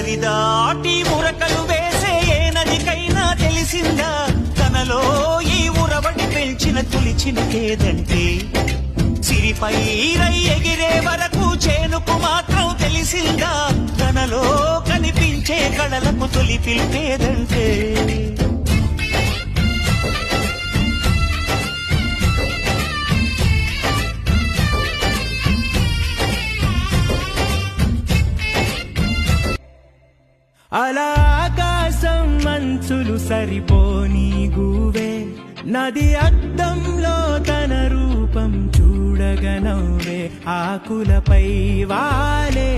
దరిదాటి ఉరకలు వేసే ఏ నదికైనా తెలిసిందా తనలో ఈ ఉరవడి పెంచిన తొలి చినుకేదంటే సిరిపై రై ఎగిరే వరకు చేనుకు మాత్రం తెలిసిందా తనలో కనిపించే కళలకు తొలి పిలిపేదంటే అలా ఆకాశం మంచులు సరిపోని గువే నది అద్దంలో తన రూపం చూడగనవ్వే ఆకులపై వాలే